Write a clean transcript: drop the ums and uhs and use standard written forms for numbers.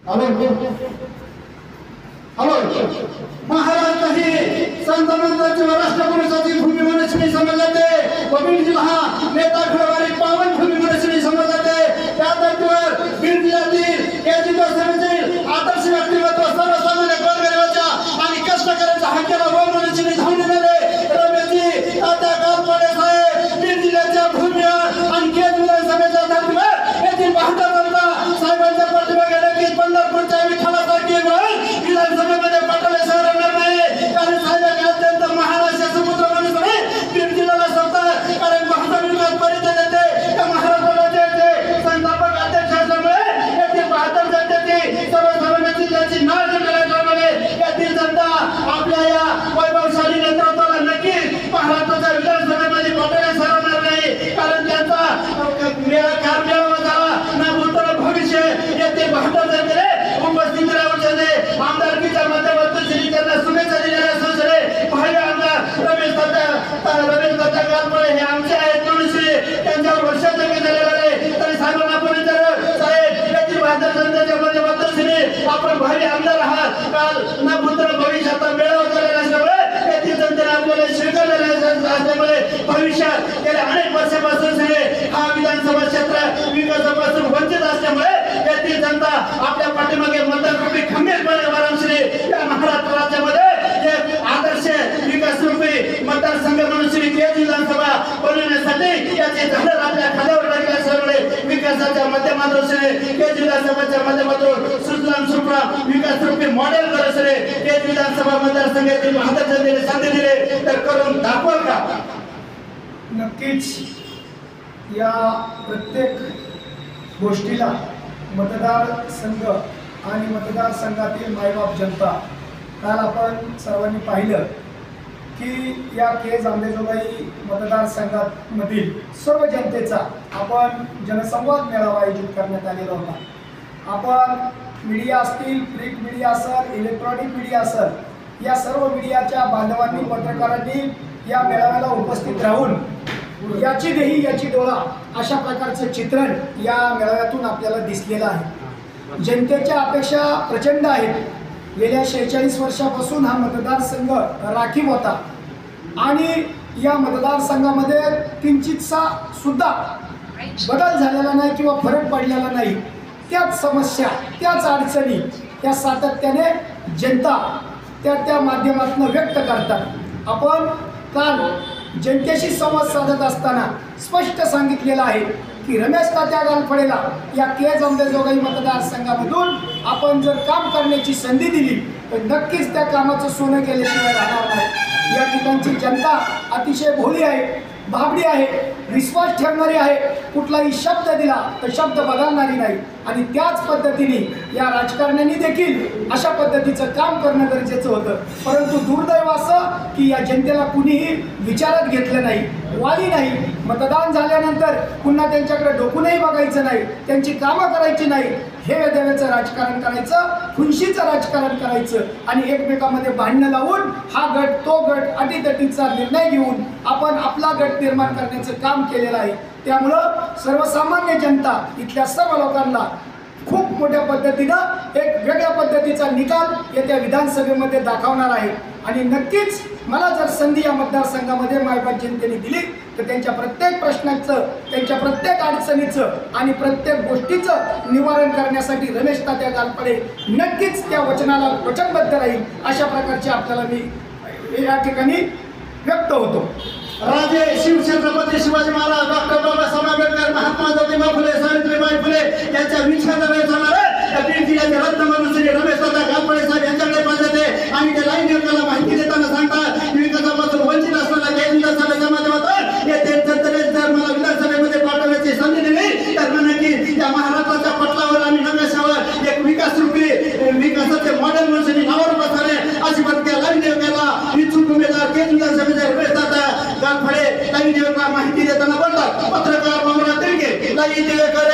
Hello hello Maharashtra ही संतांची राष्ट्रपुरुषाची भूमी म्हणून समजते व बीड जिल्हा हा नेता घडवणारी पावन भूमी म्हणून समजते। त्या धर्तीवर बीड जिल्ह्यातील केजीचे आदर्श व्यक्तिमत्व सर्वसामान्य गोरगरिबाच्या आणि कष्टकऱ्यांच्या हक्काला वर म्हणून धावून दिलेले रमेशजी तात्या गालपाडे साहेब बीड जिल्ह्याच्या भूमीवर आणि केजीच्या सभेच्या धर्तीवर येथील 72 जनता साहेबांच्या पाठीमागे नक्कीच पंढरपूरच्या विठ्ठलासारखी विधानसभेमध्ये पाठवले शहर येणार नाही। कारण साहेब अत्यंत महाराष्ट्र समुद्र म्हणून बीड जिल्ह्याला सांगतात कारण महाराष्ट्र विकास परिचय देते त्या महाराष्ट्र राज्याचे संस्थापक अध्यक्ष असल्यामुळे येथील 72 जनतेची सर्वसामान्य जिल्ह्याची नाळ करण्याप्रमाणे येथील जनता आपल्या या वैभवशाली नेतृत्वाला नक्कीच महाराष्ट्राच्या विधानसभेमध्ये पाठवले शहर येणार नाही। कारण त्यांचा मेळावा झाला ना भूतपूर्व भविष्य येथील 72 जनतेने उपस्थित राहून आमदारकीच्या माध्यमातून श्री त्यांना शुभेच्छा दिलेल्या असल्याने भाई आमदार रमेश दादा गालपाडे हे आमचे आहेत म्हणून त्यांच्यावर वर्षाचं मी झालेलं नाही तरी साहेबांना आपण साहेब याची 72 जनतेच्या माध्यमातून श्री आपण भावी आमदार आहात काल ना भूतपूर्व भविष्यात मेळावा झालेला असल्यामुळे येथील जनतेने आपल्याला स्वीकारलेला असल्यामुळे भविष्यात गेल्या अनेक वर्षापासून हा विधानसभा क्षेत्र विकासापासून वंचित असल्यामुळे येथील जनता आपल्या पाठीमागे मतदानरूपी खंबीरपणे वारंश्री या महाराष्ट्र राज्यामध्ये एक आदर्श विकासरूपी मतदारसंघ म्हणून श्री केजी विधानसभा बनवण्यासाठी याचे झाडं आपल्या खांद्यावर लागले असल्यामुळे विकासाच्या माध्यमातून श्री केजी विधानसभाच्या माध्यमातून सुजलाम सुफलाम विकासरूपी मॉडेल करत श्री केजी विधानसभा मतदारसंघातील 72 जनतेने संधी दिले तर करून दाखवाल का? नक्कीच या प्रत्येक गोष्टीला मतदारसंघ आणि मतदारसंघातील मायबाप जनता काल आपण सर्वांनी पाहिलं की या केज आंबेजोगाई मतदारसंघामधील सर्व जनतेचा आपण जनसंवाद मेळावा आयोजित करण्यात आलेला होता। आपण मीडिया असतील, प्रिंट मीडिया असेल, इलेक्ट्रॉनिक मीडिया असेल, या सर्व मीडियाच्या बांधवांनी पत्रकारांनी या मेळाव्याला उपस्थित राहून याची देही याची डोळा अशा प्रकारचं चित्रण या मेळाव्यातून आपल्याला दिसलेलं आहे। जनतेच्या अपेक्षा प्रचंड आहेत। गेल्या 46 वर्षापासून हा मतदारसंघ राखीव होता आणि या मतदारसंघामध्ये किंचितसा सुद्धा बदल झालेला नाही किंवा फरक पडलेला नाही। त्याच समस्या, त्याच अडचणी या सातत्याने जनता त्या माध्यमातून व्यक्त करतात। आपण काल जनतेशी संवाद साधत असताना स्पष्ट सांगितलेलं आहे की रमेश तात्या गालपाडेला या केज आंबेजोगाई मतदारसंघामधून आपण जर काम करण्याची संधी दिली तर नक्कीच त्या कामाचं सोनं केल्याशिवाय राहणार नाही। या ठिकाणची जनता अतिशय भोळी आहे, भाबडी आहे, विश्वास ठेवणारी आहे। कुठलाही शब्द दिला तर शब्द बदलणारी नाही आणि त्याच पद्धतीने या राजकारण्यांनी देखील अशा पद्धतीचं काम करणं गरजेचं होतं। परंतु दुर्दैव असं की या जनतेला कुणीही विचारात घेतलं नाही, वाली नाही। मतदान झाल्यानंतर पुन्हा त्यांच्याकडे डोकूनही बघायचं नाही, त्यांची कामं करायची नाही, हे वेदेवेचं राजकारण करायचं, खुनशीचं राजकारण करायचं आणि एकमेकांमध्ये भांडणं लावून हा गट तो गट अटीतटीचा निर्णय घेऊन आपण आपला गट निर्माण करण्याचं काम केलेलं आहे। त्यामुळं सर्वसामान्य जनता इथल्या सर्व लोकांना खूप मोठ्या पद्धतीनं एक वेगळ्या पद्धतीचा निकाल येत्या विधानसभेमध्ये दाखवणार आहे आणि नक्कीच मला जर संधी या मतदारसंघामध्ये मायबाप जनतेने दिली तर त्यांच्या प्रत्येक प्रश्नाचं, त्यांच्या प्रत्येक अडचणीचं आणि प्रत्येक गोष्टीचं निवारण करण्यासाठी रमेश तात्या गालपाडे नक्कीच त्या वचनाला वचनबद्ध राहील अशा प्रकारचे आपल्याला मी या ठिकाणी व्यक्त होतो। राजे शिवछत्रपती शिवाजी महाराज, डॉक्टर बाबासाहेब आंबेडकर, महात्मा ज्योतिबा फुले, सावित्रीबाई फुले यांच्या विचारांवर चालणारे बीड जिल्ह्याचे रत्न म्हणून श्री रमेश तात्या गालपाडे साहेब यांच्याकडे पाहिजे आणि त्या लाईन देवताला माहिती देताना सांगतात विकासापासून वंचित असलेल्या केज विधानसभेच्या माध्यमातून येथे जनतेने जर मला विधानसभेमध्ये पाठवण्याची संधी दिली तर नक्की त्या महाराष्ट्राच्या पटलावर आणि नकाशावर एक विकासाचे मॉडेल म्हणून नावावर बसणारे अशी त्या लाईन देवताला इच्छुक उमेदवार केज विधानसभेचे रमेश तात्या गालपाडे लाईन देवताला माहिती देताना बोलतात पत्रकार मामला तिरके लाईन देवकर